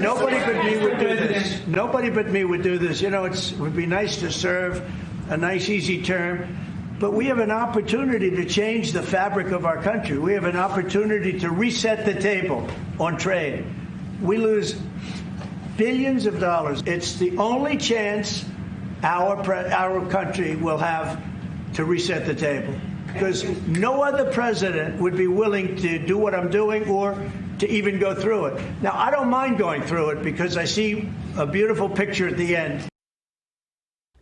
nobody but me would do this. Nobody but me would do this. You know, it would be nice to serve, a nice, easy term. But we have an opportunity to change the fabric of our country. We have an opportunity to reset the table on trade. We lose billions of dollars. It's the only chance our country will have to reset the table, because no other president would be willing to do what I'm doing or to even go through it. Now, I don't mind going through it because I see a beautiful picture at the end.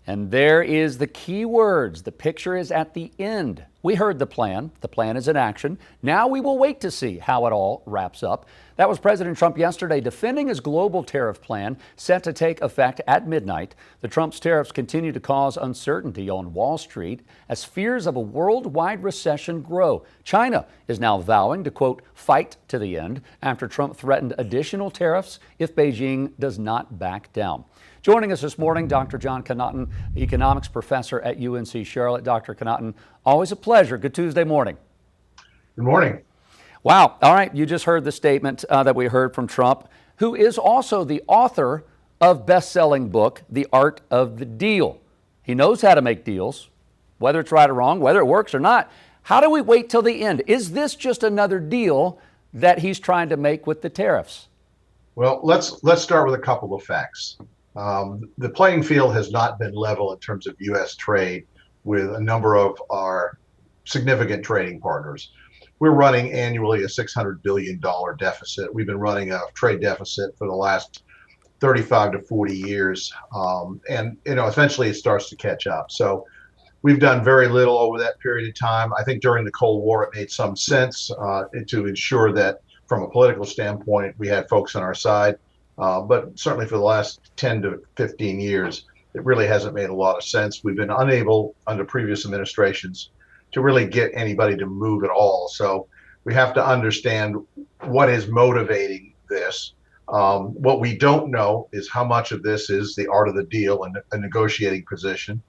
And there is the key words. The picture is at the end. We heard the plan. The plan is in action. Now we will wait to see how it all wraps up. That was President Trump yesterday defending his global tariff plan set to take effect at midnight. The Trump's tariffs continue to cause uncertainty on Wall Street as fears of a worldwide recession grow. China is now vowing to, quote, fight to the end after Trump threatened additional tariffs if Beijing does not back down. Joining us this morning, Dr. John Connaughton, economics professor at UNC Charlotte. Dr. Connaughton, always a pleasure. Good Tuesday morning. Good morning. Wow. All right. You just heard the statement that we heard from Trump, who is also the author of best-selling book, The Art of the Deal. He knows how to make deals, whether it's right or wrong, whether it works or not. How do we wait till the end? Is this just another deal that he's trying to make with the tariffs? Well, let's start with a couple of facts. The playing field has not been level in terms of U.S. trade with a number of our significant trading partners. We're running annually a $600 billion deficit. We've been running a trade deficit for the last 35 to 40 years. And, you know, eventually it starts to catch up. So we've done very little over that period of time. I think during the Cold War, it made some sense to ensure that from a political standpoint, we had folks on our side. But certainly for the last 10 to 15 years, it really hasn't made a lot of sense. We've been unable under previous administrations to really get anybody to move at all. So we have to understand what is motivating this. What we don't know is how much of this is the art of the deal and a negotiating position,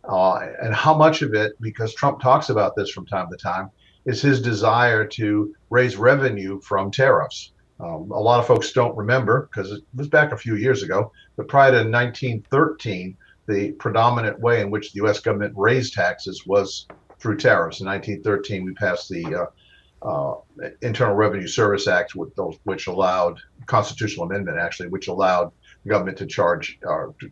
and how much of it, because Trump talks about this from time to time, is his desire to raise revenue from tariffs. A lot of folks don't remember because it was back a few years ago, but prior to 1913, the predominant way in which the U.S. government raised taxes was through tariffs. In 1913, we passed the Internal Revenue Service Act, which allowed, constitutional amendment actually, which allowed the government to charge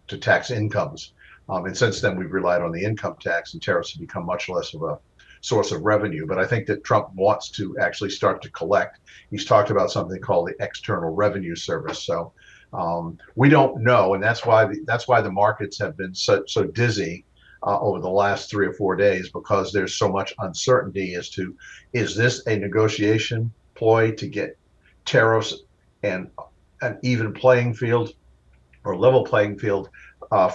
to tax incomes. And since then, we've relied on the income tax, and tariffs have become much less of a source of revenue. But I think that Trump wants to actually start to collect. He's talked about something called the External Revenue Service. So we don't know, and that's why the markets have been so dizzy over the last 3 or 4 days, because there's so much uncertainty as to, is this a negotiation ploy to get tariffs and an even playing field or level playing field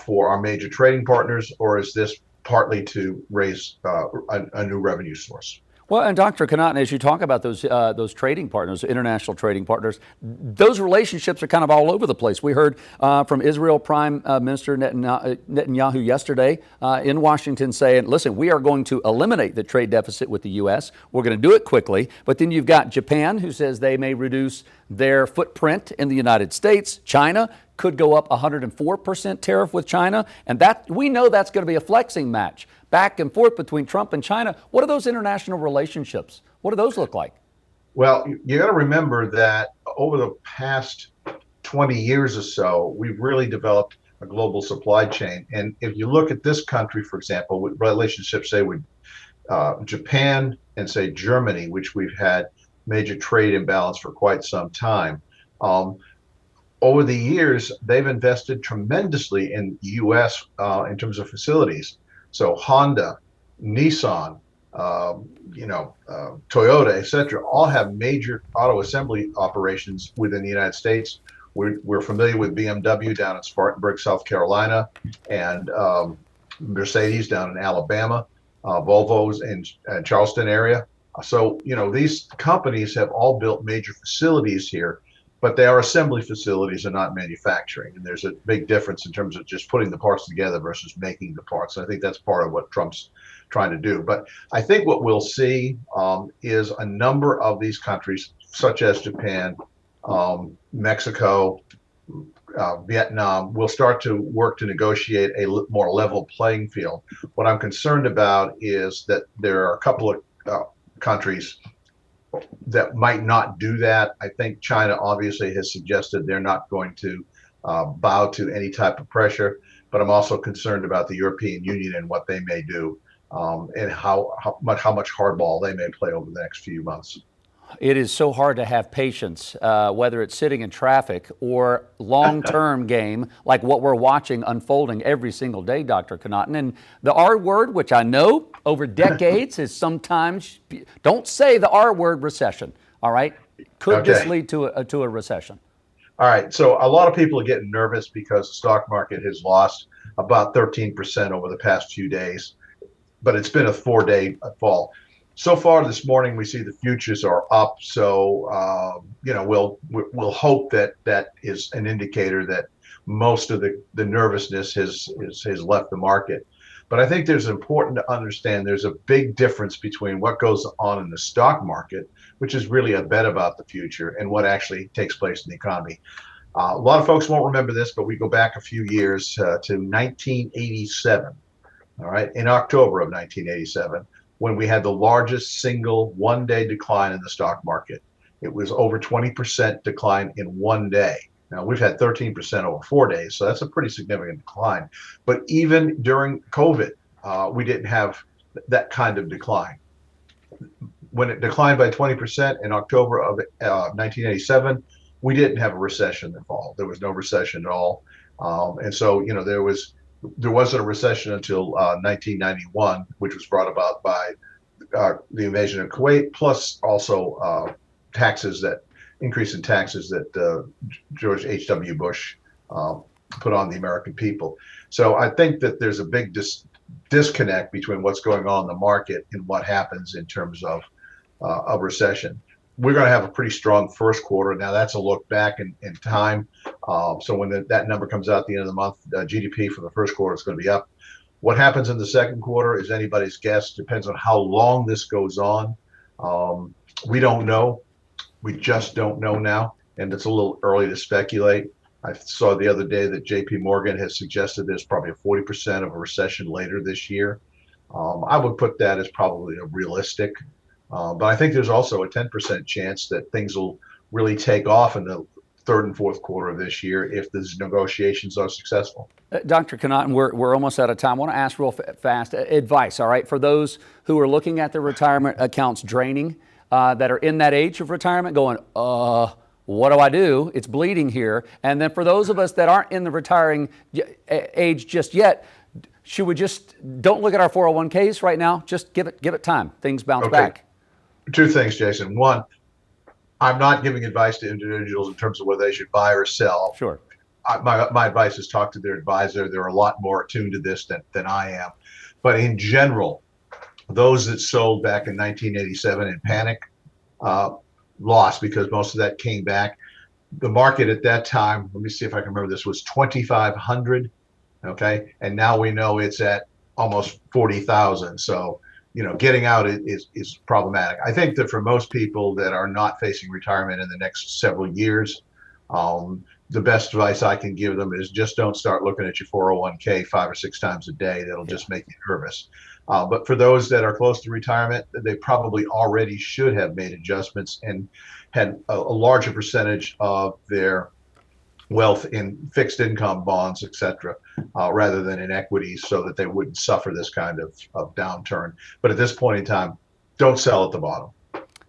for our major trading partners, or is this partly to raise a new revenue source? Well, and Dr. Connaughton, as you talk about those trading partners, international trading partners, those relationships are kind of all over the place. We heard from Israel Prime Minister Netanyahu yesterday in Washington saying, listen, we are going to eliminate the trade deficit with the U.S. We're going to do it quickly. But then you've got Japan, who says they may reduce their footprint in the United States. China could go up 104% tariff with China. And that we know that's going to be a flexing match back and forth between Trump and China. What are those international relationships? What do those look like? Well, you got to remember that over the past 20 years or so, we've really developed a global supply chain. And if you look at this country, for example, with relationships, say, with Japan and, say, Germany, which we've had major trade imbalance for quite some time, over the years, they've invested tremendously in the U.S. In terms of facilities. So Honda, Nissan, Toyota, et cetera, all have major auto assembly operations within the United States. We're familiar with BMW down in Spartanburg, South Carolina, and Mercedes down in Alabama, Volvo's in Charleston area. So, these companies have all built major facilities here, but they are assembly facilities and not manufacturing. And there's a big difference in terms of just putting the parts together versus making the parts. And I think that's part of what Trump's trying to do. But I think what we'll see is a number of these countries, such as Japan, Mexico, Vietnam will start to work to negotiate a more level playing field. What I'm concerned about is that there are a couple of countries that might not do that. I think China obviously has suggested they're not going to bow to any type of pressure, but I'm also concerned about the European Union and what they may do, and how much hardball they may play over the next few months. It is so hard to have patience, whether it's sitting in traffic or long-term game like what we're watching unfolding every single day, Dr. Connaughton. And the R word, which I know over decades is sometimes, don't say the R word, recession, all right? Could this lead to a recession? All right, so a lot of people are getting nervous because the stock market has lost about 13% over the past few days, but it's been a 4-day fall. So far this morning, we see the futures are up. So, we'll hope that that is an indicator that most of the nervousness has left the market. But I think there's important to understand there's a big difference between what goes on in the stock market, which is really a bet about the future, and what actually takes place in the economy. A lot of folks won't remember this, but we go back a few years to 1987. All right, in October of 1987. When we had the largest single one-day decline in the stock market. It was over 20% decline in one day. Now, we've had 13% over 4 days, so that's a pretty significant decline. But even during COVID, we didn't have that kind of decline. When it declined by 20% in October of 1987, we didn't have a recession in the fall. There was no recession at all. And so, there wasn't a recession until 1991, which was brought about by the invasion of Kuwait, plus also increase in taxes that George H.W. Bush put on the American people. So I think that there's a big disconnect between what's going on in the market and what happens in terms of a recession. We're going to have a pretty strong first quarter. Now, that's a look back in time. So when that number comes out at the end of the month, GDP for the first quarter is going to be up. What happens in the second quarter is anybody's guess. Depends on how long this goes on. We don't know. We just don't know now. And it's a little early to speculate. I saw the other day that JP Morgan has suggested there's probably a 40% of a recession later this year. I would put that as probably a realistic. But I think there's also a 10% chance that things will really take off in the third and fourth quarter of this year if these negotiations are successful. Dr. Connaughton, we're almost out of time. I want to ask real fast advice, all right, for those who are looking at their retirement accounts draining, that are in that age of retirement going, what do I do? It's bleeding here. And then for those of us that aren't in the retiring age just yet, should we just don't look at our 401ks right now? Just give it time. Things bounce back. Two things, Jason. One, I'm not giving advice to individuals in terms of whether they should buy or sell. Sure. My advice is talk to their advisor. They're a lot more attuned to this than I am. But in general, those that sold back in 1987 in panic lost, because most of that came back. The market at that time, let me see if I can remember this, was 2,500. Okay. And now we know it's at almost 40,000. So, getting out is problematic. I think that for most people that are not facing retirement in the next several years, the best advice I can give them is just don't start looking at your 401k 5 or 6 times a day. That'll just make you nervous. But for those that are close to retirement, they probably already should have made adjustments and had a larger percentage of their wealth in fixed income bonds, et cetera, rather than in equities, so that they wouldn't suffer this kind of downturn. But at this point in time, don't sell at the bottom.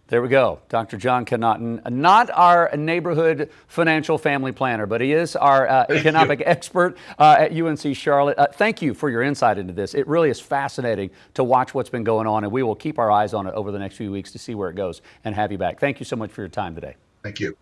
There we go. Dr. John Connaughton, not our neighborhood financial family planner, but he is our economic expert at UNC Charlotte. Thank you for your insight into this. It really is fascinating to watch what's been going on, and we will keep our eyes on it over the next few weeks to see where it goes and have you back. Thank you so much for your time today. Thank you.